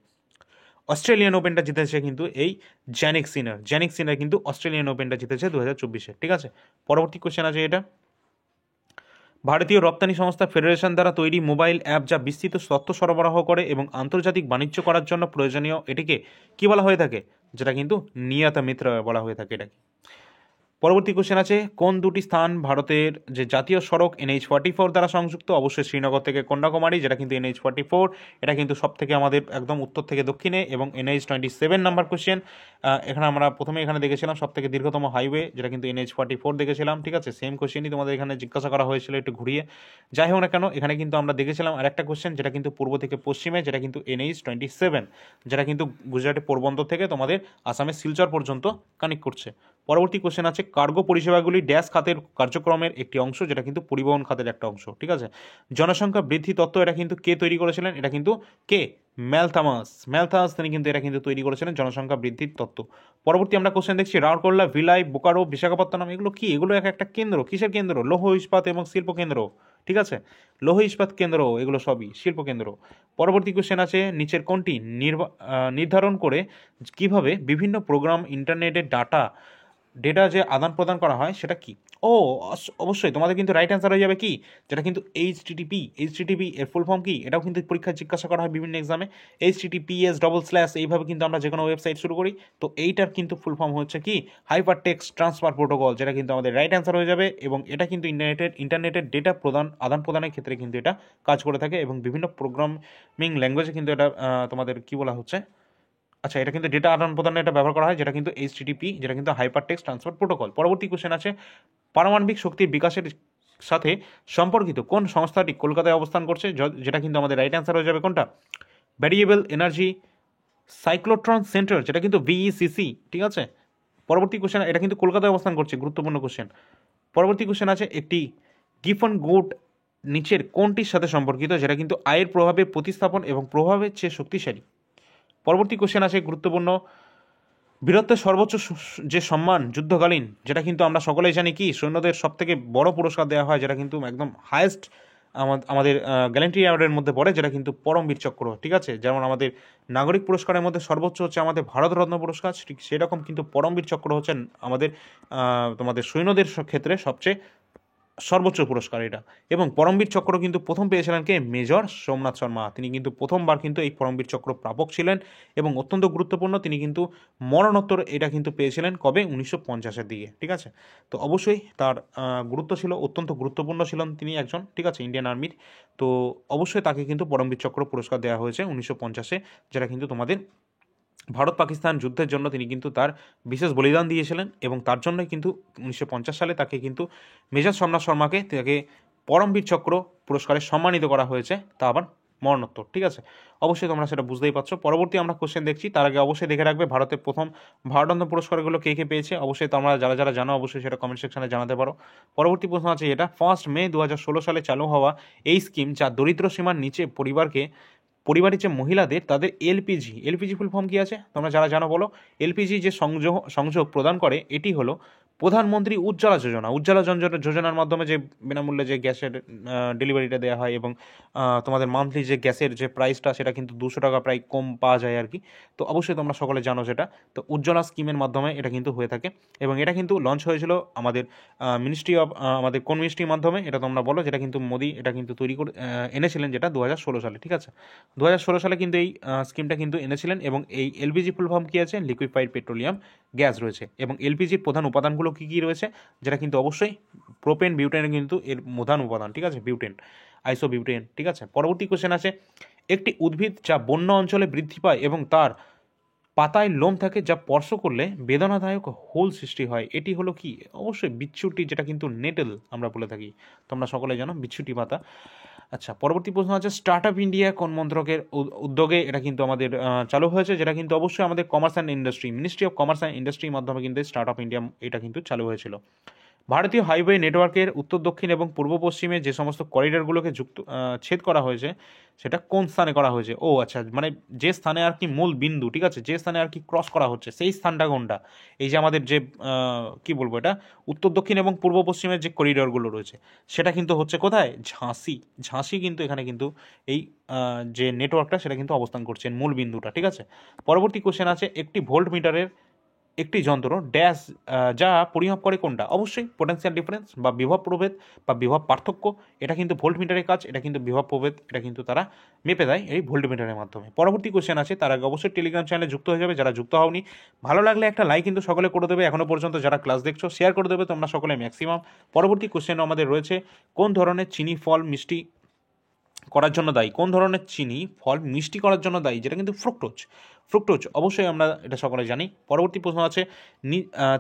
অস্ট্রেলিয়ান ওপেনটা জিতেছে কিন্তু এই জ্যানিক সিনার কিন্তু অস্ট্রেলিয়ান ওপেনটা জিতেছে 2024-এ, ঠিক আছে। পরবর্তী কোশ্চেন আছে এটা, ভারতীয় রপ্তানি সংস্থা ফেডারেশন দ্বারা তৈরি মোবাইল অ্যাপ যা বিস্তৃত তথ্য সরবরাহ করে এবং আন্তর্জাতিক বাণিজ্য করার জন্য প্রয়োজনীয়, এটিকে কি বলা হয়ে থাকে? যেটা কিন্তু নিয়াতা মিত্র বলা হয়ে থাকে এটাকে। পরবর্তী কোশ্চেন আছে, কোন দুটি স্থান ভারতের যে জাতীয় সড়ক NH-44 দ্বারা সংযুক্ত? অবশ্যই শ্রীনগর থেকে কন্যাকুমারী, যেটা কিন্তু NH-44, এটা কিন্তু সব থেকে আমাদের একদম উত্তর থেকে দক্ষিণে। এবং NH-27 নাম্বার কোশ্চেন, এখানে আমরা প্রথমে এখানে দেখেছিলাম সব থেকে দীর্ঘতম হাইওয়ে, যেটা কিন্তু NH-44 দেখেছিলাম, ঠিক আছে। সেম কোশ্চেনই তোমাদের এখানে জিজ্ঞাসা করা হয়েছিল একটু ঘুরিয়ে। যাই হোক না কেন, এখানে কিন্তু আমরা দেখেছিলাম আরেকটা কোশ্চেন, যেটা কিন্তু পূর্ব থেকে পশ্চিমে, যেটা কিন্তু NH-27, যেটা কিন্তু গুজরাটের পোরবন্দর থেকে তোমাদের আসামের শিলচর পর্যন্ত কানেক্ট করছে। পরবর্তী কোশ্চেন আছে, কার্গো পরিষেবাগুলি ড্যাশ খাতের কার্যক্রমের একটি অংশ, যেটা কিন্তু পরিবহন খাতের একটা অংশ, ঠিক আছে। জনসংখ্যা বৃদ্ধি তত্ত্ব, এটা কিন্তু কে তৈরি করেছিলেন? এটা কিন্তু কে? ম্যালথাস তিনি কিন্তু এটা কিন্তু তৈরি করেছিলেন, জনসংখ্যা বৃদ্ধির তত্ত্ব। পরবর্তী আমরা কোশ্চেন দেখছি, রাউরকেলা, ভিলাই, বোকারো, বিশাখাপত্তনম, এগুলো কি? এগুলো একটা কেন্দ্র, কিসের কেন্দ্র? লৌহ ইস্পাত এবং শিল্প কেন্দ্র, ঠিক আছে। লৌহ ইস্পাত কেন্দ্র, এগুলো সবই শিল্প কেন্দ্র। পরবর্তী কোশ্চেন আছে, নিচের কোনটি নির্ধারণ করে কিভাবে বিভিন্ন প্রোগ্রাম ইন্টারনেটের ডেটা যে আদান প্রদান করা হয় সেটা কি? ও অবশ্যই তোমাদের কিন্তু রাইট অ্যান্সার হয়ে যাবে কি, যেটা কিন্তু এইচটিটিপি এর ফুল ফর্ম কি? এটাও কিন্তু পরীক্ষায় জিজ্ঞাসা করা হয় বিভিন্ন এক্সামে। HTTPS// এইভাবে কিন্তু আমরা যে কোনো ওয়েবসাইট শুরু করি। তো এইটার কিন্তু ফুল ফর্ম হচ্ছে কি? হাইপার টেক্সট ট্রান্সফার প্রোটোকল, যেটা কিন্তু আমাদের রাইট অ্যান্সার হয়ে যাবে। এবং এটা কিন্তু ইন্টারনেটের ডেটা আদান প্রদানের ক্ষেত্রে কিন্তু এটা কাজ করে থাকে, এবং বিভিন্ন প্রোগ্রামিং ল্যাঙ্গুয়েজে কিন্তু এটা তোমাদের কি বলা হচ্ছে, আচ্ছা, এটা কিন্তু ডেটা আদান প্রদানে এটা ব্যবহার করা হয়, যেটা কিন্তু HTTP, যেটা কিন্তু হাইপার টেক্সট ট্রান্সফার প্রোটোকল। পরবর্তী কোশ্চেন আছে, পারমাণবিক শক্তির বিকাশের সাথে সম্পর্কিত কোন সংস্থাটি কলকাতায় অবস্থান করছে? যেটা কিন্তু আমাদের রাইট অ্যান্সার হয়ে যাবে কোনটা? ভ্যারিয়েবল এনার্জি সাইক্লোট্রন সেন্টার, যেটা কিন্তু VECC, ঠিক আছে। পরবর্তী কোশ্চেন, এটা কিন্তু কলকাতায় অবস্থান করছে, গুরুত্বপূর্ণ কোশ্চেন। পরবর্তী কোশ্চেন আছে, একটি গিফন গুড নিচের কোনটির সাথে সম্পর্কিত, যেটা কিন্তু আয়ের প্রভাবে প্রতিস্থাপন এবং প্রভাবের চেয়ে শক্তিশালী? পরবর্তী কোশ্চেন আছে গুরুত্বপূর্ণ, বীরত্বের সর্বোচ্চ যে সম্মান যুদ্ধকালীন, যেটা কিন্তু আমরা সকলেই জানি কি সৈন্যদের সব থেকে বড় পুরস্কার দেওয়া হয়, যেটা কিন্তু একদম হায়েস্ট আমাদের গ্যালেন্ট্রি অ্যাওয়ার্ডের মধ্যে পড়ে, যেটা কিন্তু পরমবীর চক্র। ঠিক আছে, যেমন আমাদের নাগরিক পুরস্কারের মধ্যে সর্বোচ্চ হচ্ছে আমাদের ভারতরত্ন পুরস্কার, ঠিক সেরকম কিন্তু পরমবীর চক্র হচ্ছেন আমাদের তোমাদের সৈন্যদের ক্ষেত্রে সবচেয়ে সর্বোচ্চ পুরস্কার এটা। এবং পরমবীর চক্র কিন্তু প্রথম পেয়েছিলেন কে? মেজর সোমনাথ শর্মা। তিনি কিন্তু প্রথমবার কিন্তু এই পরমবীর চক্র প্রাপক ছিলেন এবং অত্যন্ত গুরুত্বপূর্ণ, তিনি কিন্তু মরণোত্তর এটা কিন্তু পেয়েছিলেন কবে? 1950-এর দিকে। ঠিক আছে, তো অবশ্যই তার গুরুত্ব ছিল, অত্যন্ত গুরুত্বপূর্ণ ছিলেন তিনি একজন, ঠিক আছে, ইন্ডিয়ান আর্মির। তো অবশ্যই তাকে কিন্তু পরমবীর চক্র পুরস্কার দেওয়া হয়েছে 1950-এ, যেটা কিন্তু তোমাদের ভারত পাকিস্তান যুদ্ধের জন্য তিনি কিন্তু তার বিশেষ বলিদান দিয়েছিলেন এবং তার জন্যই কিন্তু 1950 সালে তাকে কিন্তু মেজর সোমনাথ শর্মাকে তাকে পরমবীর চক্র পুরস্কারে সম্মানিত করা হয়েছে, তা আবার মরণোত্তর। ঠিক আছে, অবশ্যই তোমরা সেটা বুঝতেই পারছো। পরবর্তী আমরা কোশ্চেন দেখছি, তার আগে অবশ্যই দেখে রাখবে ভারতের প্রথম ভারতরত্ন পুরস্কারগুলো কে কে পেয়েছে। অবশ্যই তোমরা যারা যারা জানো অবশ্যই সেটা কমেন্ট সেকশনে জানাতে পারো। পরবর্তী প্রশ্ন আছে এটা, 1 মে 2016 সালে চালু হওয়া এই স্কিম যা দরিদ্র সীমার নিচে পরিবারের যে মহিলাদের তাদের এলপিজি ফুল ফর্ম কি আছে তোমরা যারা জানো বলো। এলপিজি যে সংযোগ প্রদান করে এটি হলো প্রধানমন্ত্রী উজ্জ্বলা যোজনার মাধ্যমে যে বিনামূল্যে যে গ্যাসের ডেলিভারিটা দেওয়া হয় এবং তোমাদের মান্থলি যে গ্যাসের যে প্রাইসটা সেটা কিন্তু 200 টাকা প্রায় কম পাওয়া যায় আর কি। তো অবশ্যই তোমরা সকলে জানো সেটা। তো উজ্জ্বলা স্কিমের মাধ্যমে এটা কিন্তু হয়ে থাকে এবং এটা কিন্তু লঞ্চ হয়েছিল আমাদের মিনিস্ট্রি অফ আমাদের কোন মিনিস্ট্রির মাধ্যমে এটা তোমরা বলো, যেটা কিন্তু মোদি এটা কিন্তু তৈরি করে এনেছিলেন, যেটা 2016 সালে। ঠিক আছে, 2016 সালে কিন্তু এই স্কিমটা কিন্তু এনেছিলেন এবং এই এলপিজি ফুল ফর্ম কী আছে? লিকুইফাইড পেট্রোলিয়াম গ্যাস রয়েছে এবং এলপিজির প্রধান উপাদানগুলো কী কী রয়েছে, যেটা কিন্তু অবশ্যই প্রোপেন বিউটেনের কিন্তু এর প্রধান উপাদান। ঠিক আছে, বিউটেন, আইসোবিউটেন। ঠিক আছে, পরবর্তী কোশ্চেন আছে, একটি উদ্ভিদ যা বন্য অঞ্চলে বৃদ্ধি পায় এবং তার পাতায় লোম থাকে যা স্পর্শ করলে বেদনাদায়ক হোল সৃষ্টি হয়, এটি হলো কি? অবশ্যই বিচ্ছুটি, যেটা কিন্তু নেটেল আমরা বলে থাকি, তোমরা সকলে জানো বিচ্ছুটি পাতা। আচ্ছা, পরবর্তী প্রশ্ন আছে, স্টার্ট আপ ইন্ডিয়া কোন মন্ত্রকের উদ্যোগে এটা কিন্তু আমাদের চালু হয়েছে? যেটা কিন্তু অবশ্যই আমাদের commerce and industry, ministry of commerce and ইন্ডাস্ট্রির মাধ্যমে কিন্তু স্টার্ট আপ ইন্ডিয়া এটা কিন্তু চালু হয়েছিল। ভারতীয় হাইওয়ে নেটওয়ার্কের উত্তর দক্ষিণ এবং পূর্ব পশ্চিমে যে সমস্ত করিডোরগুলোকে ছেদ করা হয়েছে সেটা কোন স্থানে করা হয়েছে? ও আচ্ছা, মানে যে স্থানে আর কি মূল বিন্দু, ঠিক আছে, যে স্থানে আর কি ক্রস করা হচ্ছে সেই স্থানটা কোনটা? এই যে আমাদের যে কি বলবো এটা, উত্তর দক্ষিণ এবং পূর্ব পশ্চিমের যে করিডোরগুলো রয়েছে সেটা কিন্তু হচ্ছে কোথায়? ঝাঁসি কিন্তু এখানে কিন্তু এই যে নেটওয়ার্কটা সেটা কিন্তু অবস্থান করছে মূল বিন্দুটা। ঠিক আছে, পরবর্তী কোশ্চেন আছে, একটি ভোল্ট মিটারের একটি যন্ত্র ড্যাশ যা পরিমাপ করে কোনটা? অবশ্যই পোটেনশিয়াল ডিফারেন্স বা বিভব প্রভেদ বা বিভব পার্থক্য, এটা কিন্তু ভোল্ট মিটারের কাজ, এটা কিন্তু বিভব প্রভেদ এটা কিন্তু তারা মেপে দেয় এই ভোল্ট মিটারের মাধ্যমে। পরবর্তী কোশ্চেন আছে, তার আগে অবশ্যই টেলিগ্রাম চ্যানেলে যুক্ত হয়ে যাবে যারা যুক্ত হওনি। ভালো লাগলে একটা লাইক কিন্তু সকলে করে দেবে, এখনও পর্যন্ত যারা ক্লাস দেখছো শেয়ার করে দেবে তোমরা সকলে ম্যাক্সিমাম। পরবর্তী কোশ্চেন আমাদের রয়েছে, কোন ধরনের চিনি ফল মিষ্টি করার জন্য দায়ী? কোন ধরনের চিনি ফল মিষ্টি করার জন্য দায়ী? যেটা কিন্তু ফ্রুক্টোজ অবশ্যই আমরা এটা সকলে জানি। পরবর্তী প্রশ্ন আছে,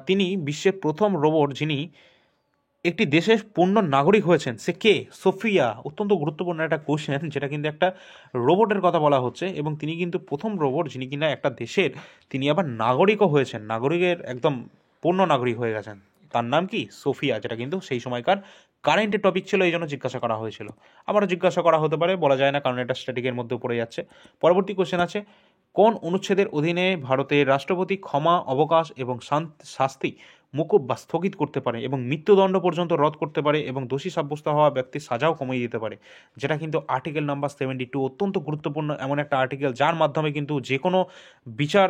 তিনি বিশ্বের প্রথম রোবট যিনি একটি দেশের পূর্ণ নাগরিক হয়েছেন সে কে? সোফিয়া। অত্যন্ত গুরুত্বপূর্ণ একটা কোশ্চেন, যেটা কিন্তু একটা রোবটের কথা বলা হচ্ছে এবং তিনি কিন্তু প্রথম রোবট যিনি কিনা একটা দেশের তিনি আবার নাগরিকও হয়েছেন, নাগরিকের একদম পূর্ণ নাগরিক হয়ে গেছেন। তার নাম কি? সোফিয়া, যেটা কিন্তু সেই সময়কার কারেন্টের টপিক ছিল, এই জন্য জিজ্ঞাসা করা হয়েছিল। আবারও জিজ্ঞাসা করা হতে পারে, বলা যায় না, কারণ এটা স্ট্যাটিকের মধ্যে পড়ে যাচ্ছে। পরবর্তী কোশ্চেন আছে, কোন অনুচ্ছেদের অধীনে ভারতের রাষ্ট্রপতি ক্ষমা, অবকাশ এবং শাস্তি মুকুব বা স্থগিত করতে পারে এবং মৃত্যুদণ্ড পর্যন্ত রদ করতে পারে এবং দোষী সাব্যস্ত হওয়া ব্যক্তির সাজাও কমিয়ে দিতে পারে? যেটা কিন্তু আর্টিকেল নাম্বার 72, অত্যন্ত গুরুত্বপূর্ণ এমন একটা আর্টিকেল যার মাধ্যমে কিন্তু যে কোনো বিচার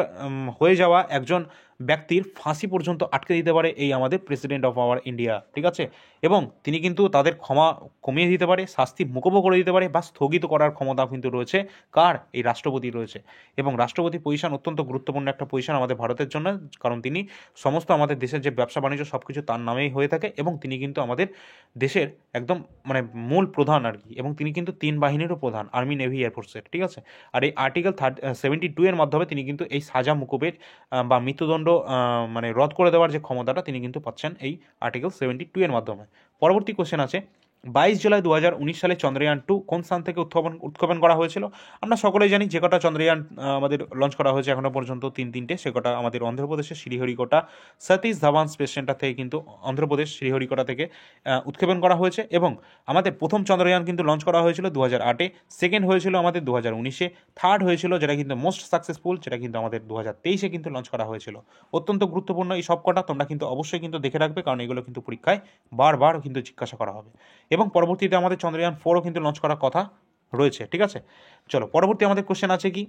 হয়ে যাওয়া একজন ব্যক্তির ফাঁসি পর্যন্ত আটকে দিতে পারে এই আমাদের প্রেসিডেন্ট অফ আওয়ার ইন্ডিয়া। ঠিক আছে, এবং তিনি কিন্তু তাদের ক্ষমা কমিয়ে দিতে পারে, শাস্তি মুকুবও করে দিতে পারে বা স্থগিত করার ক্ষমতা কিন্তু রয়েছে কার? এই রাষ্ট্রপতি রয়েছে। এবং রাষ্ট্রপতি পজিশন অত্যন্ত গুরুত্বপূর্ণ একটা পজিশন আমাদের ভারতের জন্য, কারণ তিনি সমস্ত আমাদের দেশের যে ব্যবসা বাণিজ্য সব কিছু তার নামেই হয়ে থাকে এবং তিনি কিন্তু আমাদের দেশের একদম মানে মূল প্রধান আর কি, এবং তিনি কিন্তু 3 বাহিনীরও প্রধান, আর্মি, নেভি, এয়ারফোর্সের। ঠিক আছে, আর এই আর্টিকেল 72 এর মাধ্যমে তিনি কিন্তু এই সাজা মুকুবের বা মৃত্যুদণ্ড মানে রদ করে দেওয়ার যে ক্ষমতাটা তিনি কিন্তু পাচ্ছেন এই আর্টিকেল 72 এর মাধ্যমে। পরবর্তী কোশ্চেন আছে, 22 জুলাই 2019 সালে চন্দ্রয়ান-2 কোন স্থান থেকে উৎক্ষেপণ করা হয়েছিল? আমরা সকলেই জানি যে কটা চন্দ্রয়ান আমাদের লঞ্চ করা হয়েছে এখনো পর্যন্ত তিনটে, সে কটা আমাদের অন্ধ্রপ্রদেশের শ্রীহরিকোটা সতীশ ধাওয়ান স্পেস সেন্টার থেকে কিন্তু অন্ধ্রপ্রদেশ শ্রীহরিকোটা থেকে উৎক্ষেপণ করা হয়েছে। এবং আমাদের প্রথম চন্দ্রয়ান কিন্তু লঞ্চ করা হয়েছিল 2008-এ, সেকেন্ড হয়েছিল আমাদের 2019-এ, থার্ড হয়েছিল যেটা কিন্তু মোস্ট সাকসেসফুল, যেটা কিন্তু আমাদের 2023-এ কিন্তু লঞ্চ করা হয়েছিল। অত্যন্ত গুরুত্বপূর্ণ এই সব কটা, তোমরা কিন্তু অবশ্যই কিন্তু দেখে রাখবে, কারণ এগুলো কিন্তু পরীক্ষায় বারবার কিন্তু জিজ্ঞাসা করা হবে। এবং পরবর্তীতে আমাদের চন্দ্রয়ান-4ও কিন্তু লঞ্চ করার কথা রয়েছে। ঠিক আছে, চলো পরবর্তী আমাদের কোশ্চেন আছে কি,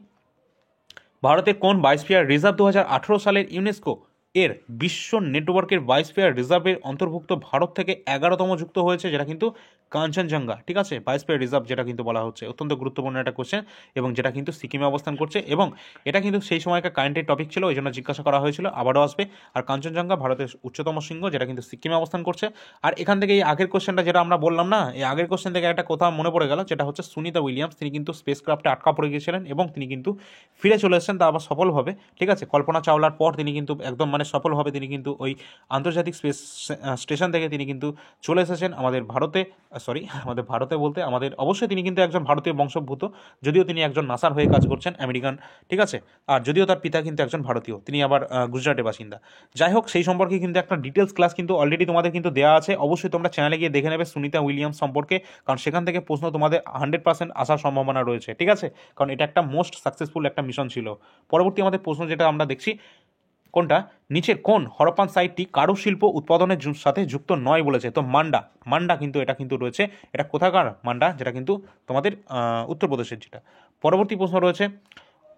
ভারতের কোন বায়োস্ফিয়ার রিজার্ভ 2018 সালের ইউনেস্কো এর বিশ্ব নেটওয়ার্কের বায়োস্ফিয়ার রিজার্ভের অন্তর্ভুক্ত ভারত থেকে 11তম যুক্ত হয়েছে, যেটা কিন্তু কাঞ্চনজঙ্ঘা। ঠিক আছে, বায়োস্ফিয়ার রিজার্ভ যেটা কিন্তু বলা হচ্ছে, অত্যন্ত গুরুত্বপূর্ণ একটা কোশ্চেন, এবং যেটা কিন্তু সিকিমে অবস্থান করছে, এবং এটা কিন্তু সেই সময়কার কারেন্টের টপিক ছিল, ওই জন্য জিজ্ঞাসা করা হয়েছিল, আবারও আসবে। আর কাঞ্চনজঙ্ঘা ভারতের উচ্চতম শৃঙ্গ, যেটা কিন্তু সিকিমে অবস্থান করছে। আর এখান থেকে এই আগের কোশ্চেনটা যেটা আমরা বললাম না, এই আগের কোশ্চেন থেকে একটা কথা মনে পড়ে গেল, যেটা হচ্ছে সুনিতা উইলিয়ামস, তিনি কিন্তু স্পেস ক্রাফটে আটকা পড়ে গিয়েছিলেন এবং তিনি কিন্তু ফিরে চলে এসেছেন, তা আবার সফলভাবে। ঠিক আছে, কল্পনা চাওলার পর তিনি কিন্তু একদম মানে সফলভাবে তিনি কিন্তু ওই আন্তর্জাতিক স্পেস স্টেশন থেকে তিনি কিন্তু চলে এসেছেন আমাদের ভারতে, আমাদের ভারতে বলতে আমাদের অবশ্যই তিনি কিন্তু একজন ভারতীয় বংশোদ্ভূত, যদিও তিনি একজন নাসার হয়ে কাজ করছেন, আমেরিকান। ঠিক আছে, আর যদিও তার পিতা কিন্তু একজন ভারতীয়, তিনি আবার গুজরাটের বাসিন্দা। যাই হোক, সেই সম্পর্কে কিন্তু একটা ডিটেলস ক্লাস কিন্তু অলরেডি তোমাদের কিন্তু দেওয়া আছে, অবশ্যই তোমরা চ্যানেলে গিয়ে দেখে নেবে সুনিতা উইলিয়ামস সম্পর্কে, কারণ সেখান থেকে প্রশ্ন তোমাদের 100% আসার সম্ভাবনা রয়েছে। ঠিক আছে, কারণ এটা একটা মোস্ট সাকসেসফুল একটা মিশন ছিল। পরবর্তী আমাদের প্রশ্ন যেটা আমরা দেখছি, কোনটা নিচের কোন হরপ্পান সাইটটি কারুশিল্প উৎপাদনের সাথে যুক্ত নয় বলেছে? তো মান্ডা কিন্তু এটা কিন্তু রয়েছে, এটা কোথাকার মান্ডা, যেটা কিন্তু তোমাদের উত্তরপ্রদেশের। যেটা পরবর্তী প্রশ্ন রয়েছে,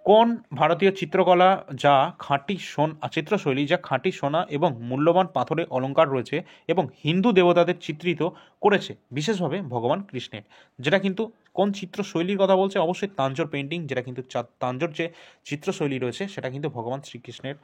কোন ভারতীয় চিত্রকলা যা খাঁটি চিত্রশৈলী যা খাঁটি সোনা এবং মূল্যবান পাথরে অলঙ্কার রয়েছে এবং হিন্দু দেবতাদের চিত্রিত করেছে, বিশেষভাবে ভগবান কৃষ্ণের? যেটা কিন্তু কোন চিত্রশৈলীর কথা বলছে? অবশ্যই তাঞ্জোর পেন্টিং, যেটা কিন্তু তাঞ্জোর যে চিত্রশৈলী রয়েছে সেটা কিন্তু ভগবান শ্রীকৃষ্ণের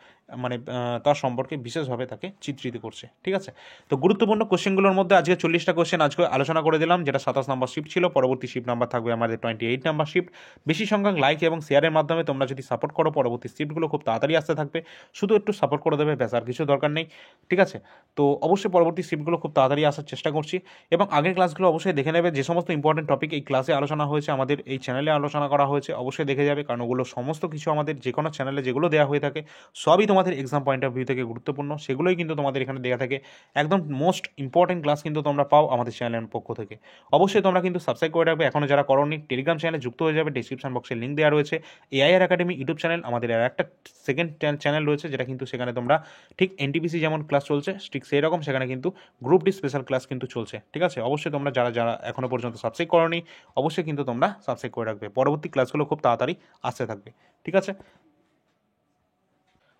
মানে তার সম্পর্কে বিশেষভাবে তাকে চিত্রিত করছে। ঠিক আছে, তো গুরুত্বপূর্ণ কোশ্চেনগুলোর মধ্যে আজকে 40টা কোশ্চেন আজকে আলোচনা করে দিলাম, যেটা 27 নম্বর শিফট ছিল। পরবর্তী শিফট নাম্বার থাকবে আমাদের 28 নাম্বার শিফট। বেশি সংখ্যক লাইক এবং শেয়ারের মাধ্যমে তোমরা যদি সাপোর্ট করো, পরবর্তী শিফটগুলো খুব তাড়াতাড়ি আসতে থাকবে। শুধু একটু সাপোর্ট করে দেবে, ব্যাস, আর কিছু দরকার নেই। ঠিক আছে, তো অবশ্যই পরবর্তী শিফটগুলো খুব তাড়াতাড়ি আসার চেষ্টা করছি, এবং আগের ক্লাসগুলো অবশ্যই দেখে নেবে। যে সমস্ত ইম্পর্টেন্ট টপিক এই ক্লাসে আলোচনা হয়েছে, আমাদের এই চ্যানেলে আলোচনা করা হয়েছে, অবশ্যই দেখে যাবে, কারণ ওগুলো সমস্ত কিছু আমাদের যে কোনো চ্যানেলে যেগুলো দেওয়া হয়ে থাকে সবই তোমাদের এক্সাম পয়েন্ট অফ ভিউ থেকে গুরুত্বপূর্ণ, সেগুলোই কিন্তু তোমাদের এখানে দেওয়া থাকে। একদম মোস্ট ইম্পর্টেন্ট ক্লাস কিন্তু তোমরা পাও আমাদের চ্যানেলের পক্ষ থেকে। অবশ্যই তোমরা কিন্তু সাবস্ক্রাইব করে রাখবে, এখনও যারা করোনি টেলিগ্রাম চ্যানেলে যুক্ত হয়ে যাবে, ডিসক্রিপশন বক্সে লিঙ্ক দেওয়া রয়েছে। এআইআর একাডেমি ইউটিউব চ্যানেল, আমাদের আর একটা সেকেন্ড চ্যানেল রয়েছে, যেটা কিন্তু সেখানে তোমরা ঠিক এনটিপিসি যেমন ক্লাস চলছে ঠিক সেই রকম সেখানে কিন্তু গ্রুপ ডি স্পেশাল ক্লাস কিন্তু চলছে। ঠিক আছে, অবশ্যই তোমরা যারা যারা এখনও পর্যন্ত সাবস্ক্রাইব করোনি, অবশ্যই কিন্তু তোমরা সাবস্ক্রাইব করে রাখবে। পরবর্তী ক্লাসগুলো খুব তাড়াতাড়ি আসতে থাকবে। ঠিক আছে,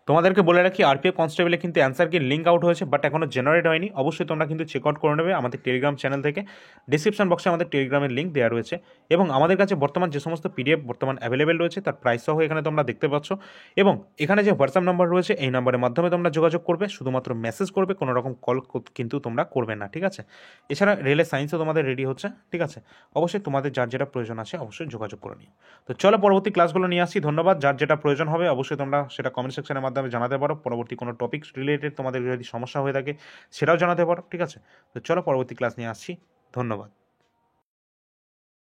তোমাদেরকে বলে রাখি, আরপিএফ কনস্টেবলে কিন্তু অ্যান্সার কি লিঙ্ক আউট হয়েছে, বাট এখনও জেনারেট হয়নি। অবশ্যই তোমরা কিন্তু চেক আউট করে নেবে আমাদের টেলিগ্রাম চ্যানেল থেকে। ডিসক্রিপশন বক্সে আমাদের টেলিগ্রামের লিঙ্ক দেওয়া রয়েছে, এবং আমাদের কাছে বর্তমান যে সমস্ত পিডিএফ বর্তমান অ্যাভেলেবেল রয়েছে তার প্রাইস সহ এখানে তোমরা দেখতে পাচ্ছ। এবং এখানে যে হোয়াটসঅ্যাপ নাম্বার রয়েছে, এই নাম্বারের মাধ্যমে তোমরা যোগাযোগ করবে, শুধুমাত্র মেসেজ করবে, কোনো রকম কল কিন্তু তোমরা করবে না। ঠিক আছে, এছাড়া রেলের সায়েন্সও তোমাদের রেডি হচ্ছে। ঠিক আছে, অবশ্যই তোমাদের যার যেটা প্রয়োজন আছে অবশ্যই যোগাযোগ করে নিও। তো চলো পরবর্তী ক্লাসগুলো নিয়ে আসছি। ধন্যবাদ। যার যেটা প্রয়োজন হবে অবশ্যই তোমরা সেটা কমেন্ট সেকশনের মাধ্যমে জানাতে পারো। পরবর্তী কোনো টপিক রিলেটেড তোমাদের যদি সমস্যা হয়ে থাকে সেটাও জানাতে পারো। ঠিক আছে, তো চলো পরবর্তী ক্লাস নিয়ে আসছি। ধন্যবাদ।